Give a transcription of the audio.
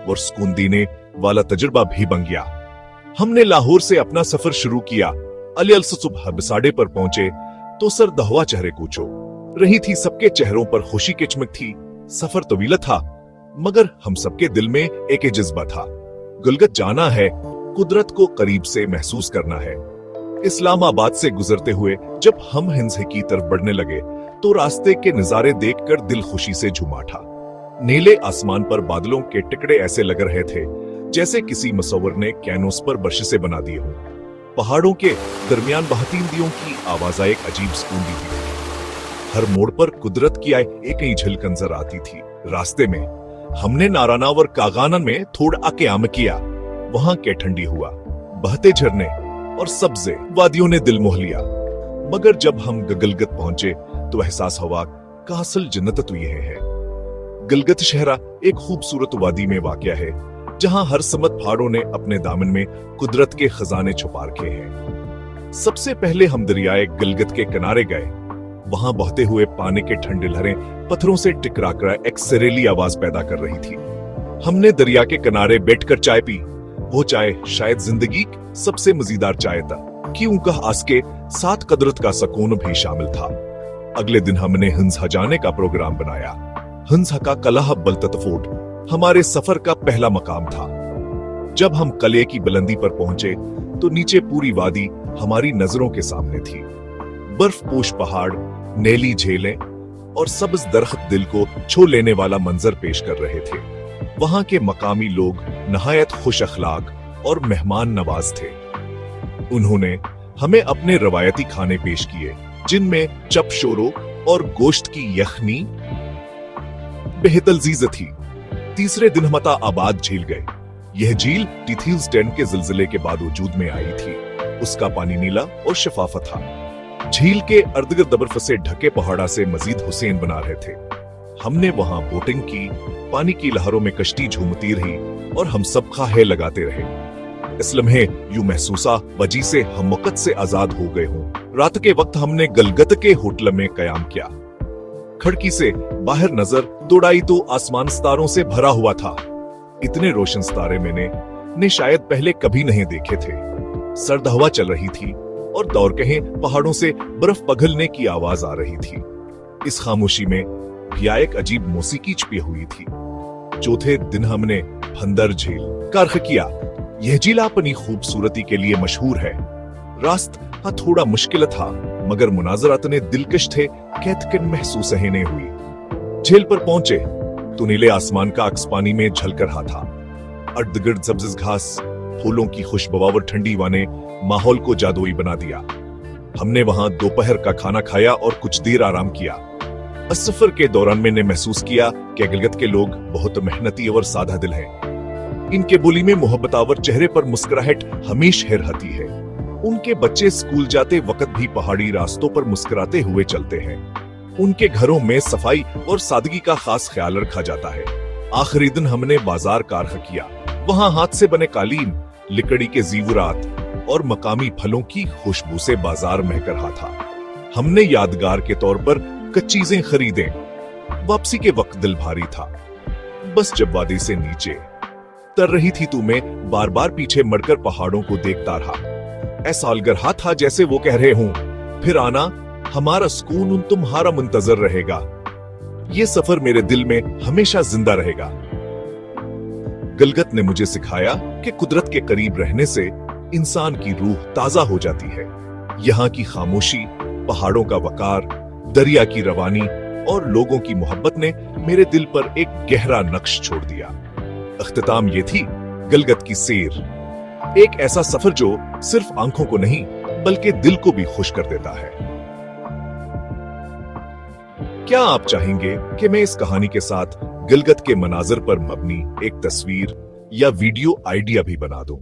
और सुकून देने वाला तजुर्बा भी बन गया। हमने लाहौर से अपना सफर शुरू किया। अल सुबह बिसाड़े पर पहुंचे तो सर दहवा चेहरे कूचो रही थी, सबके चेहरों पर खुशी की चमक थी। सफर तवीला था मगर हम सबके दिल में एक जज्बा था, गुलगत जाना है, कुदरत को करीब से महसूस करना है। इस्लामाबाद से गुजरते हुए जब हम हिंद की तरफ बढ़ने लगे तो रास्ते के नजारे देखकर दिल खुशी से झूम उठा। नीले आसमान पर बादलों के टुकड़े ऐसे लग रहे थे जैसे किसी मुसव्विर ने कैनवस पर ब्रश बना दिए हों। पहाड़ों के दरमियान बहती नदियों की आवाज एक अजीब सुकून दी थी। हर मोड़ पर कुदरत की एक ही झलक नजर आती थी। रास्ते में हमने नाराना और कागानन में थोड़ा क्याम किया। वहां के ठंडी हुआ, बहते झरने और सब्जे वादियों ने दिल मोह लिया। मगर जब हम गलगत पहुंचे तो एहसास हुआ का असल जन्नत तो यह है। गलगत शहरा एक खूबसूरत वादी में वाक़या है जहां हर समत पहाड़ों ने अपने दामन में कुदरत के खजाने छुपा रखे हैं। सबसे पहले हम दरियाए गलगत के किनारे गए। वहां बहते हुए पानी के ठंडे लहरें पत्थरों से टकराकर एक सरेली आवाज पैदा कर रही थी। हमने दरिया के किनारे बैठकर चाय पी। वो चाय शायद जिंदगी की सबसे मजेदार चाय था, क्योंकि उसके साथ कुदरत का सुकून भी शामिल था। अगले दिन हमने हंसा जाने का प्रोग्राम बनाया। हंसा का कलाह बलतत फोर्ट हमारे सफर का पहला मकाम था। जब हम कले की बुलंदी पर पहुंचे तो नीचे पूरी वादी हमारी नजरों के सामने थी। बर्फ पोश पहाड़, नीली झीलें और सब्ज दरख्त दिल को छू लेने वाला मंजर पेश कर रहे थे। वहां के मकामी लोग नहायत खुश अखलाक और मेहमान नवाज थे। उन्होंने हमें अपने रवायती खाने पेश किए जिनमें चप शोरो और गोश्त की यखनी बेहद लजीज थी। तीसरे दिन हम आबाद झील गए। यह झील 2010 के जिलजिले के बाद वजूद में आई थी। उसका पानी नीला और शफाफ था। झील के अर्द-गिर्द बर्फ से ढके पहाड़ा से मजीद हुसैन बना रहे थे। हमने वहां बोटिंग की, पानी की लहरों में कश्ती झूमती रही और हम सब खाहे लगाते रहे। इस लम्हे यूं महसूसा वजी से हम वक़्त से आजाद हो गए हों। रात के वक्त हमने गलगत के होटल में कयाम किया। खिड़की से बाहर नजर दौड़ाई तो आसमान सितारों से भरा हुआ था। इतने रोशन सितारे मैंने शायद पहले कभी नहीं देखे थे। सर्द हवा चल रही थी और दौर कहें पहाड़ों से बर्फ पिघलने की आवाज आ रही थी। इस खामोशी में भी एक अजीब मौसीकी छिपी हुई थी। चौथे दिन हमने फंदर झील का रुख किया। यह झील अपनी खूबसूरती के लिए मशहूर है। रास्ता थोड़ा मुश्किल था मगर मुनाजरात ने दिलकश थे, कैथकन महसूस नहीं हुई। झील पर पहुंचे तो नीले आसमान का अक्स पानी में झलक रहा था। अर्द गिर्द सब्ज घास, फूलों की खुशबू और ठंडी हवा ने माहौल को जादुई बना दिया। हमने वहां दोपहर का खाना खाया और कुछ देर आराम किया। इस सफर के दौरान मैंने महसूस किया कि गलगत के लोग बहुत मेहनती और सादा दिल हैं। इनके बोली में मोहब्बत और चेहरे पर मुस्कुराहट हमेशा रहती है। उनके बच्चे स्कूल जाते वक्त भी पहाड़ी रास्तों पर मुस्कुराते हुए चलते हैं। उनके घरों में सफाई और सादगी का खास ख्याल रखा जाता है। आखिरी दिन हमने बाजार का रुख किया। वहां हाथ से बने कालीन, लकड़ी के जीवरात और मकामी फलों की खुशबू से बाजार महक रहा था। हमने यादगार के तौर पर कुछ चीजें खरीदें। वापसी के वक्त दिल भारी था। बस जब वादी से नीचे तर रही थी तो मैं बार बार पीछे मुड़कर पहाड़ों को देखता रहा। ऐसा लग रहा था जैसे वो कह रहे हों, फिर आना, हमारा सुकून तुम्हारा मुंतजर रहेगा। ये सफर मेरे दिल में हमेशा जिंदा रहेगा। गलगत ने मुझे सिखाया कि कुदरत के करीब रहने से इंसान की रूह ताजा हो जाती है। यहाँ की खामोशी, पहाड़ों का वकार, दरिया की रवानी और लोगों की मोहब्बत ने मेरे दिल पर एक गहरा नक्श छोड़ दिया। अख्तिताम ये थी गलगत की सैर, एक ऐसा सफर जो सिर्फ आंखों को नहीं बल्कि दिल को भी खुश कर देता है। क्या आप चाहेंगे कि मैं इस कहानी के साथ गलगत के मनाजर पर मबनी एक तस्वीर या वीडियो आइडिया भी बना दूं?